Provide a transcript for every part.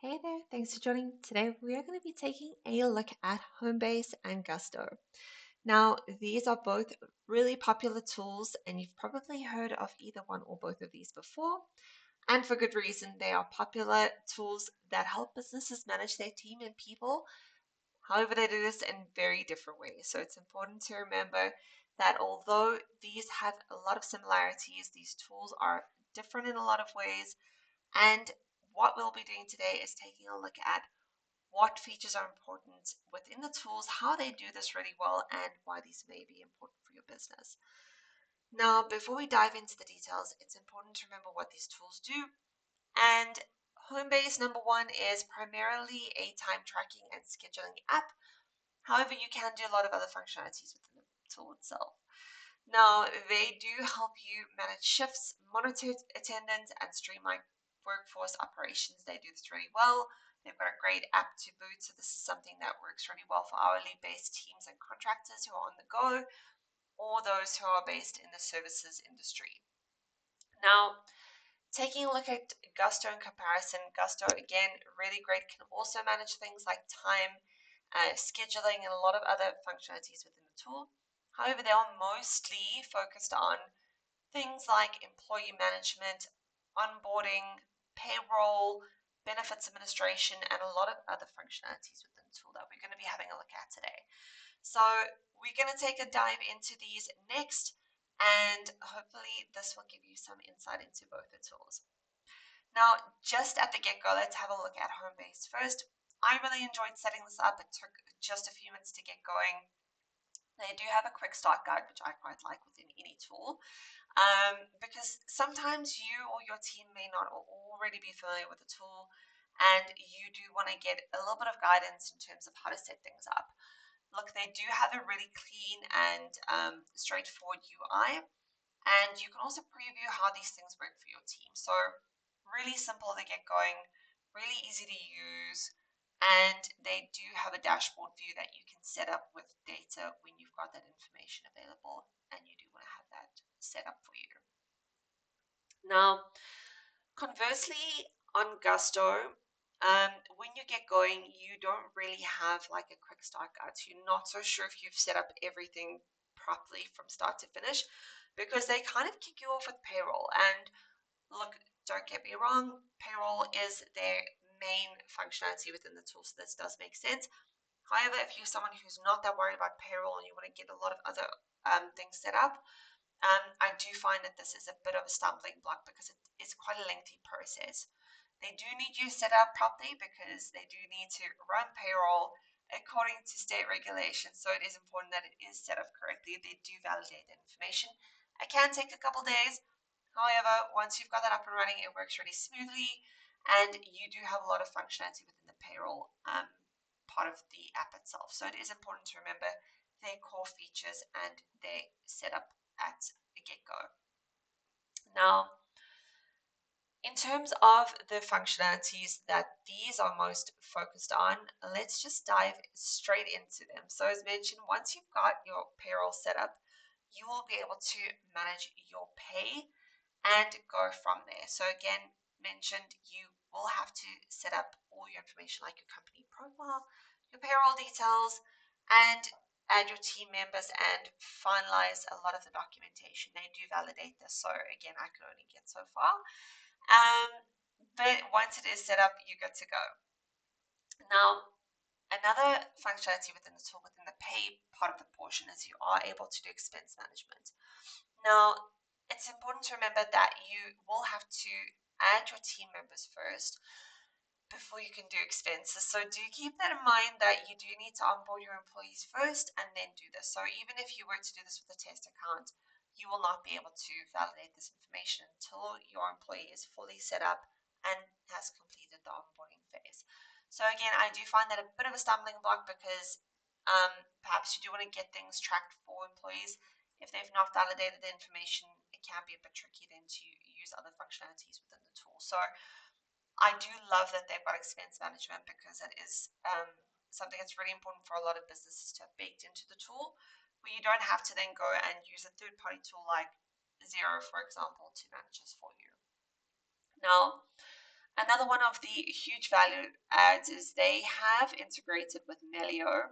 Hey there, thanks for joining. Today we are going to be taking a look at Homebase and Gusto. Now, these are both really popular tools, and you've probably heard of either one or both of these before. And for good reason, they are popular tools that help businesses manage their team and people. However, they do this in very different ways. So it's important to remember that although these have a lot of similarities, these tools are different in a lot of ways. And what we'll be doing today is taking a look at what features are important within the tools, how they do this really well, and why these may be important for your business. Now, before we dive into the details, it's important to remember what these tools do. And Homebase, number one, is primarily a time tracking and scheduling app. However, you can do a lot of other functionalities within the tool itself. Now, they do help you manage shifts, monitor attendance, and streamline workforce operations. They do this really well. They've got a great app to boot, so this is something that works really well for hourly based teams and contractors who are on the go or those who are based in the services industry. Now, taking a look at Gusto in comparison, Gusto again, really great, can also manage things like time, scheduling, and a lot of other functionalities within the tool. However, they are mostly focused on things like employee management, onboarding, payroll, benefits administration, and a lot of other functionalities within the tool that we're going to be having a look at today. So we're going to take a dive into these next, and hopefully this will give you some insight into both the tools. Now, just at the get-go, let's have a look at Homebase first. I really enjoyed setting this up. It took just a few minutes to get going. They do have a quick start guide, which I quite like within any tool, because sometimes you or your team may not already be familiar with the tool, and you do want to get a little bit of guidance in terms of how to set things up. Look, they do have a really clean and straightforward UI, and you can also preview how these things work for your team. So really simple to get going, really easy to use, and they do have a dashboard view that you can set up with data when you've got that information available and you do want to have that set up for you. Now, conversely, on Gusto, when you get going, you don't really have like a quick start guide. So you're not so sure if you've set up everything properly from start to finish because they kind of kick you off with payroll. And look, don't get me wrong, payroll is their main functionality within the tool, so this does make sense. However, if you're someone who's not that worried about payroll and you want to get a lot of other things set up, I do find that this is a bit of a stumbling block because it is quite a lengthy process. They do need you set up properly because they do need to run payroll according to state regulations. So it is important that it is set up correctly. They do validate the information. It can take a couple days. However, once you've got that up and running, it works really smoothly, and you do have a lot of functionality within the payroll part of the app itself. So it is important to remember their core features and their setup at the get-go. Now, in terms of the functionalities that these are most focused on, let's just dive straight into them. So as mentioned, once you've got your payroll set up, you will be able to manage your pay and go from there. So again, mentioned, you will have to set up all your information like your company profile, your payroll details, and add your team members and finalize a lot of the documentation. They do validate this. So again, I can only get so far. Um, but once it is set up, you're good to go. Now, another functionality within the tool, within the pay part of the portion, is you are able to do expense management. Now, it's important to remember that you will have to add your team members first before you can do expenses. So do keep that in mind that you do need to onboard your employees first and then do this. So even if you were to do this with a test account, you will not be able to validate this information until your employee is fully set up and has completed the onboarding phase. So again, I do find that a bit of a stumbling block because perhaps you do want to get things tracked for employees. If they've not validated the information, it can be a bit tricky then to use other functionalities within the tool. So I do love that they've got expense management because it is something that's really important for a lot of businesses to have baked into the tool, where you don't have to then go and use a third-party tool like Xero, for example, to manage this for you. Now, Another one of the huge value adds is they have integrated with Melio.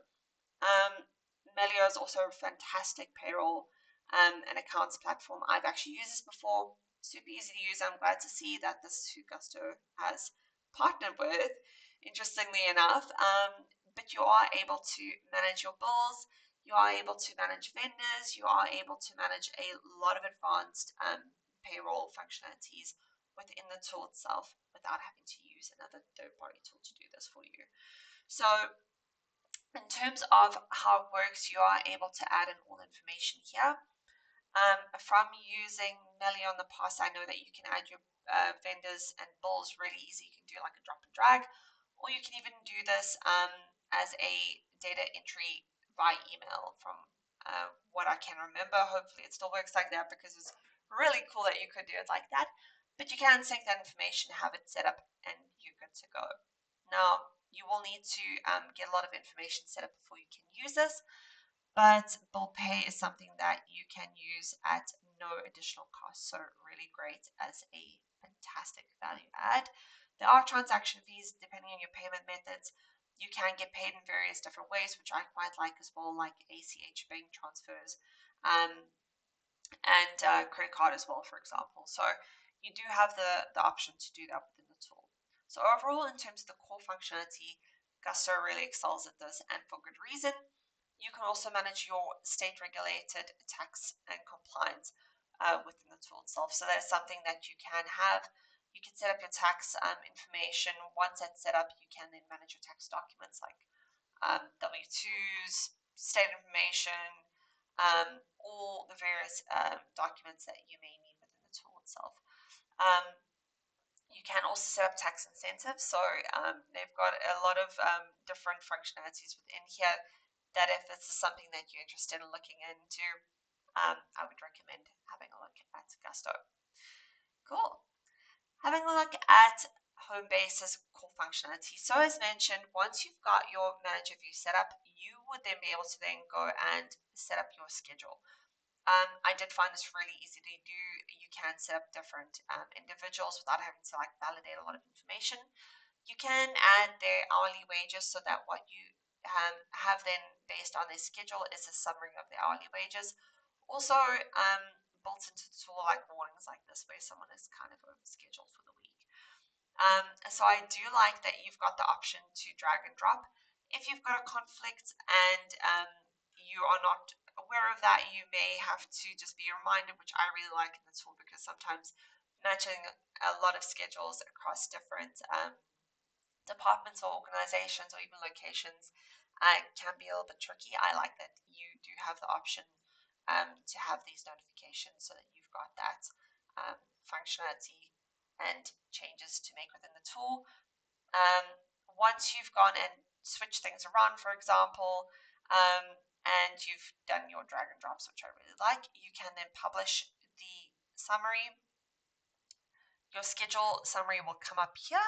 Melio is also a fantastic payroll and accounts platform. I've actually used this before. Super easy to use. I'm glad to see that this is who Gusto has partnered with, interestingly enough. But you are able to manage your bills. You are able to manage vendors. You are able to manage a lot of advanced payroll functionalities within the tool itself without having to use another third-party tool to do this for you. So in terms of how it works, you are able to add in all information here. From using Melio in the past, I know that you can add your vendors and bills really easy. You can do like a drop and drag, or you can even do this as a data entry by email from what I can remember. Hopefully it still works like that because it's really cool that you could do it like that. But you can sync that information, have it set up, and you're good to go. Now, you will need to get a lot of information set up before you can use this, but bill pay is something that you can use at no additional cost. So really great as a fantastic value add. There are transaction fees depending on your payment methods. You can get paid in various different ways, which I quite like as well, like ACH bank transfers and credit card as well, for example. So you do have the option to do that within the tool. So overall, in terms of the core functionality, Gusto really excels at this, and for good reason. You can also manage your state-regulated tax and compliance within the tool itself. So that is something that you can have. You can set up your tax information. Once that's set up, you can then manage your tax documents like W-2s, state information, all the various documents that you may need within the tool itself. Um, you can also set up tax incentives. So they've got a lot of different functionalities within here that if this is something that you're interested in looking into, I would recommend having a look at Gusto. Cool. Having a look at Homebase's core functionality. So as mentioned, once you've got your manager view set up, you would then be able to then go and set up your schedule. I did find this really easy to do. You can set up different individuals without having to like validate a lot of information. You can add their hourly wages so that what you have then based on their schedule is a summary of the hourly wages. Also, built into the tool like warnings like this where someone is kind of overscheduled for the week. So I do like that you've got the option to drag and drop. If you've got a conflict and you are not aware of that, you may have to just be reminded, which I really like in the tool because sometimes matching a lot of schedules across different departments or organizations or even locations can be a little bit tricky. I like that you do have the option to have these notifications so that you've got that functionality and changes to make within the tool. Um, Once you've gone and switched things around, for example, and you've done your drag and drops, which I really like, you can then publish the summary. Your schedule summary will come up here.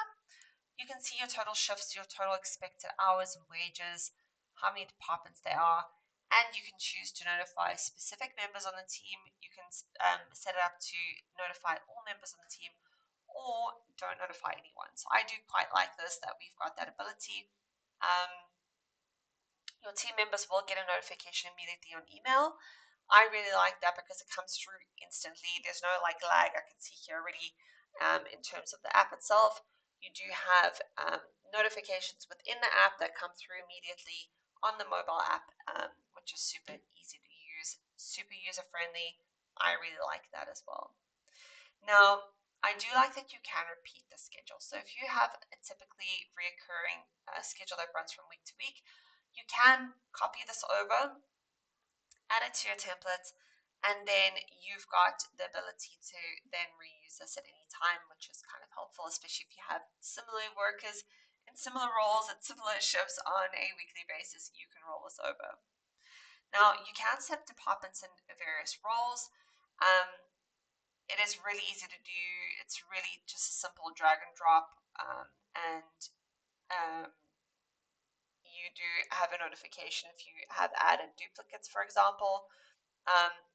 You can see your total shifts, your total expected hours and wages, how many departments there are, and you can choose to notify specific members on the team. You can set it up to notify all members on the team or don't notify anyone. So I do quite like this, that we've got that ability. Um, your team members will get a notification immediately on email. I really like that because it comes through instantly. There's no like lag. I can see here already in terms of the app itself. You do have notifications within the app that come through immediately on the mobile app, which is super easy to use, super user friendly. I really like that as well. Now, I do like that you can repeat the schedule. So if you have a typically reoccurring schedule that runs from week to week, you can copy this over, add it to your template, and then you've got the ability to then reuse this at any time, which is kind of helpful, especially if you have similar workers in similar roles at similar shifts on a weekly basis. You can roll this over. Now, you can set departments in various roles. Um, it is really easy to do. It's really just a simple drag and drop, and um, you do have a notification if you have added duplicates, for example.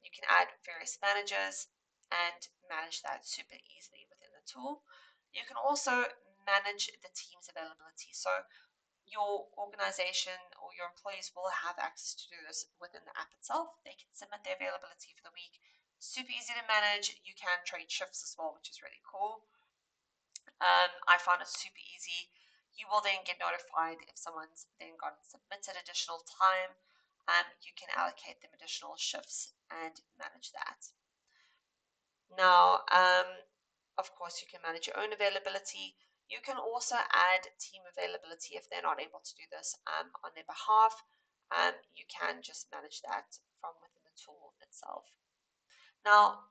You can add various managers and manage that super easily within the tool. You can also manage the team's availability. So your organization or your employees will have access to do this within the app itself. They can submit their availability for the week. Super easy to manage. You can trade shifts as well, which is really cool. I found it super easy. You will then get notified if someone's then got submitted additional time. You can allocate them additional shifts and manage that. Now, of course, you can manage your own availability. You can also add team availability if they're not able to do this on their behalf. You can just manage that from within the tool itself. Now,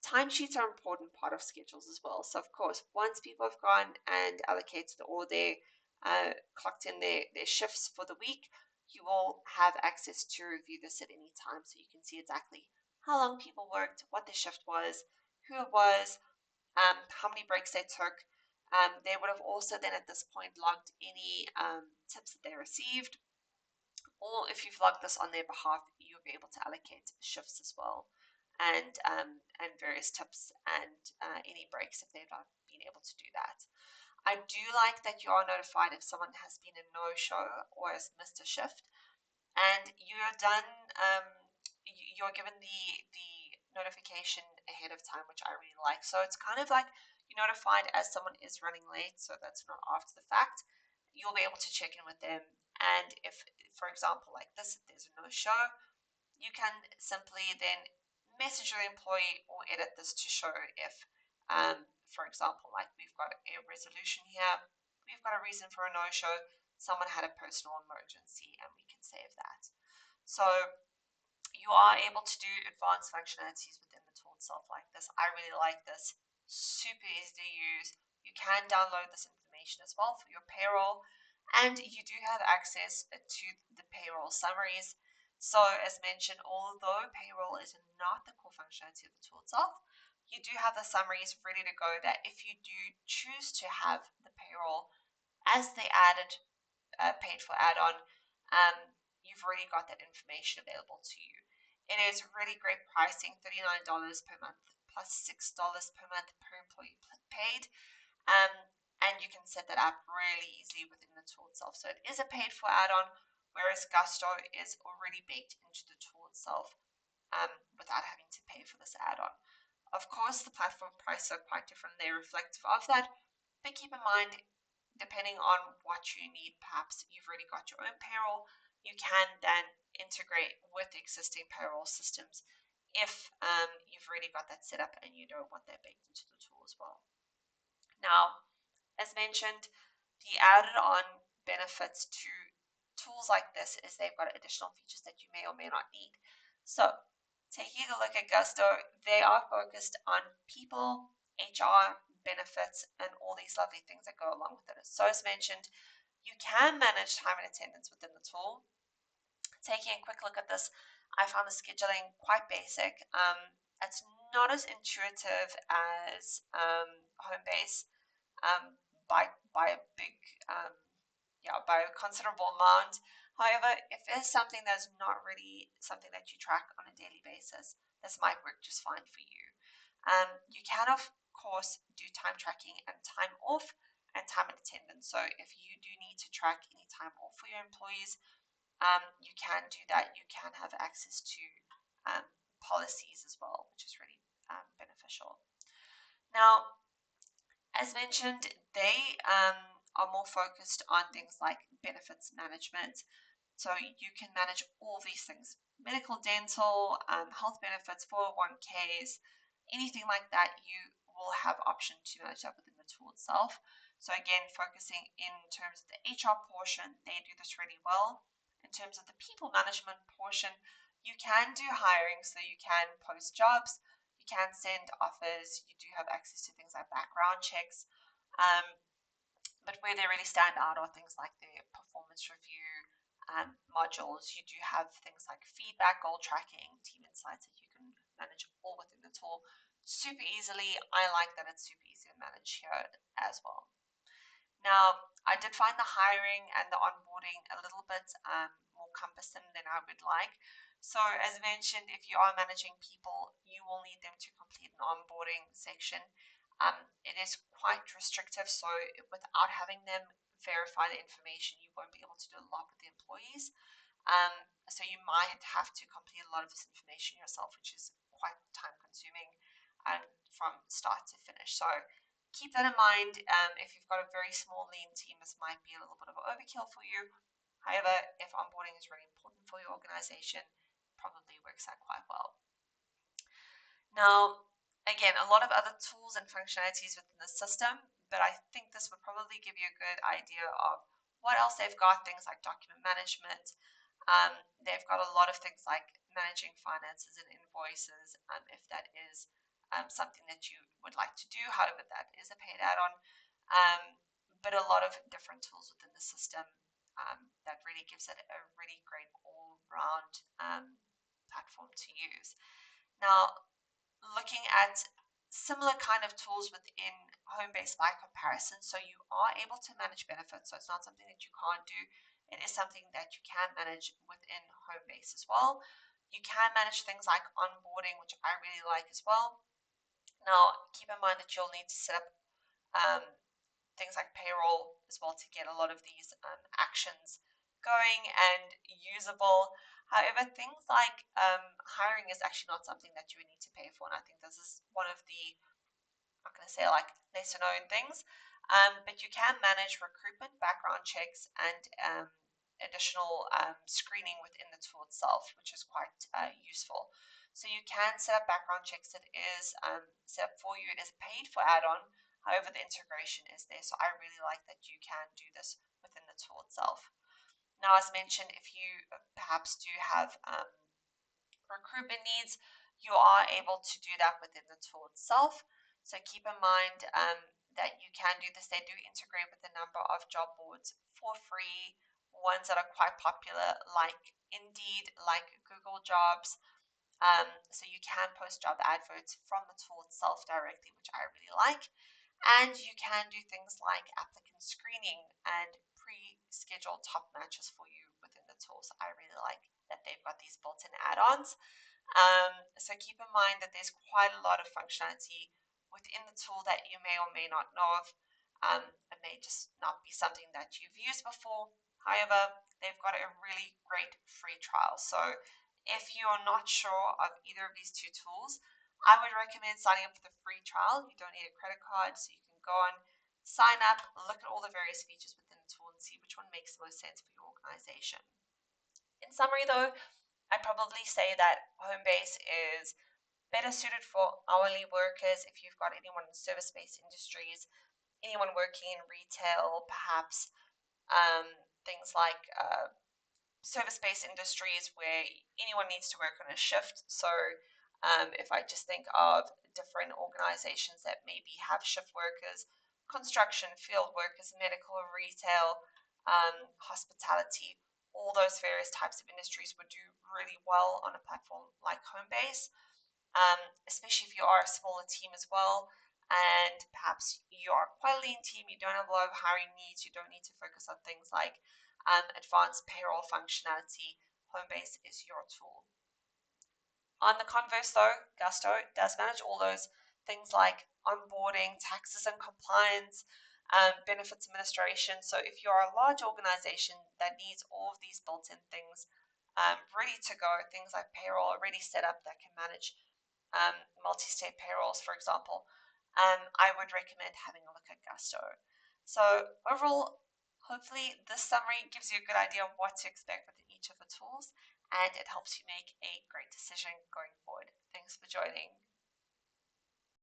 timesheets are an important part of schedules as well. So, of course, once people have gone and allocated all their clocked in their shifts for the week, you will have access to review this at any time so you can see exactly how long people worked, what their shift was, who it was, how many breaks they took. They would have also then at this point logged any tips that they received, or if you've logged this on their behalf, you'll be able to allocate shifts as well, and various tips and any breaks if they've not been able to do that. I do like that you are notified if someone has been a no-show or has missed a shift, and you're done. You're given the notification ahead of time, which I really like. So it's kind of like you're notified as someone is running late, so that's not after the fact. You'll be able to check in with them, and if, for example, like this, if there's a no-show, you can simply then message your employee or edit this to show if, for example, like we've got a resolution here, we've got a reason for a no-show, someone had a personal emergency, and we can save that. So you are able to do advanced functionalities within the tool itself like this. I really like this. Super easy to use. You can download this information as well for your payroll, and you do have access to the payroll summaries. So as mentioned, although payroll is not the core functionality of the tool itself, you do have the summaries ready to go that if you do choose to have the payroll as the added paid for add-on, um, you've already got that information available to you. It is really great pricing, $39 per month plus $6 per month per employee paid. Um, and you can set that up really easily within the tool itself. So it is a paid for add-on, whereas Gusto is already baked into the tool itself without having to pay for this add-on. Of course, the platform prices are quite different. They're reflective of that. But keep in mind, depending on what you need, perhaps you've already got your own payroll, you can then integrate with existing payroll systems if you've already got that set up and you don't want that baked into the tool as well. Now, as mentioned, the added on benefits to tools like this is they've got additional features that you may or may not need. So, taking a look at Gusto, they are focused on people, HR, benefits, and all these lovely things that go along with it. So, as mentioned, you can manage time and attendance within the tool. Taking a quick look at this, I found the scheduling quite basic. It's not as intuitive as Homebase by a big by a considerable amount. However, if there's something that's not really something that you track on a daily basis, this might work just fine for you. You can of course do time tracking and time off and time and attendance. So if you do need to track any time off for your employees, you can do that. You can have access to policies as well, which is really beneficial. Now, as mentioned, they are more focused on things like benefits management. So you can manage all these things: medical, dental, health benefits, 401ks, anything like that. You will have option to manage that within the tool itself. So again, focusing in terms of the HR portion, they do this really well. In terms of the people management portion, you can do hiring, so you can post jobs, you can send offers, you do have access to things like background checks. Um, but where they really stand out are things like the performance review modules. You do have things like feedback, goal tracking, team insights that you can manage all within the tool super easily. I like that it's super easy to manage here as well. Now, I did find the hiring and the onboarding a little bit more cumbersome than I would like. So as mentioned, if you are managing people, you will need them to complete an onboarding section. it is quite restrictive. So without having them verify the information, you won't be able to do a lot with the employees. Um, so you might have to complete a lot of this information yourself, which is quite time consuming from start to finish. So keep that in mind. If you've got a very small lean team, this might be a little bit of an overkill for you. However, if onboarding is really important for your organization, it probably works out quite well. Now, again, a lot of other tools and functionalities within the system, but I think this would probably give you a good idea of what else they've got, things like document management. They've got a lot of things like managing finances and invoices, if that is something that you would like to do. However, that is a paid add-on. Um, but a lot of different tools within the system that really gives it a really great all-round platform to use. Now, looking at similar kind of tools within Homebase by comparison. So you are able to manage benefits. So it's not something that you can't do. It is something that you can manage within Homebase as well. You can manage things like onboarding, which I really like as well. Now, keep in mind that you'll need to set up um, things like payroll as well to get a lot of these actions going and usable. However, things like hiring is actually not something that you would need to pay for, and I think this is one of the, I'm not going to say like lesser known things, but you can manage recruitment, background checks, and additional screening within the tool itself, which is quite useful. So you can set up background checks that is set up for you. It is paid for add-on. However, the integration is there. So I really like that you can do this within the tool itself. Now, as mentioned, if you perhaps do have recruitment needs, you are able to do that within the tool itself. So keep in mind that you can do this. They do integrate with a number of job boards for free, ones that are quite popular like Indeed, like Google Jobs. So you can post job adverts from the tool itself directly, which I really like. And you can do things like applicant screening and pre-schedule top matches for you within the tool. So I really like that they've got these built-in add-ons. So keep in mind that there's quite a lot of functionality within the tool that you may or may not know of. It may just not be something that you've used before. However, they've got a really great free trial. So if you're not sure of either of these two tools, I would recommend signing up for the free trial. You don't need a credit card, so you can go on, sign up, look at all the various features within the tool and see which one makes the most sense for your organization. In summary though, I'd probably say that Homebase is better suited for hourly workers. If you've got anyone in service-based industries, anyone working in retail, perhaps things like service-based industries where anyone needs to work on a shift. So if I just think of different organizations that maybe have shift workers, construction, field workers, medical, retail, hospitality, all those various types of industries would do really well on a platform like Homebase, especially if you are a smaller team as well. And perhaps you are quite a lean team, you don't have a lot of hiring needs, you don't need to focus on things like advanced payroll functionality. Homebase is your tool. On the converse though, Gusto does manage all those things like onboarding, taxes and compliance, benefits administration. So if you're a large organization that needs all of these built-in things ready to go, things like payroll already set up that can manage multi-state payrolls, for example, I would recommend having a look at Gusto. So overall, hopefully this summary gives you a good idea of what to expect within each of the tools, and it helps you make a great decision going forward. Thanks for joining.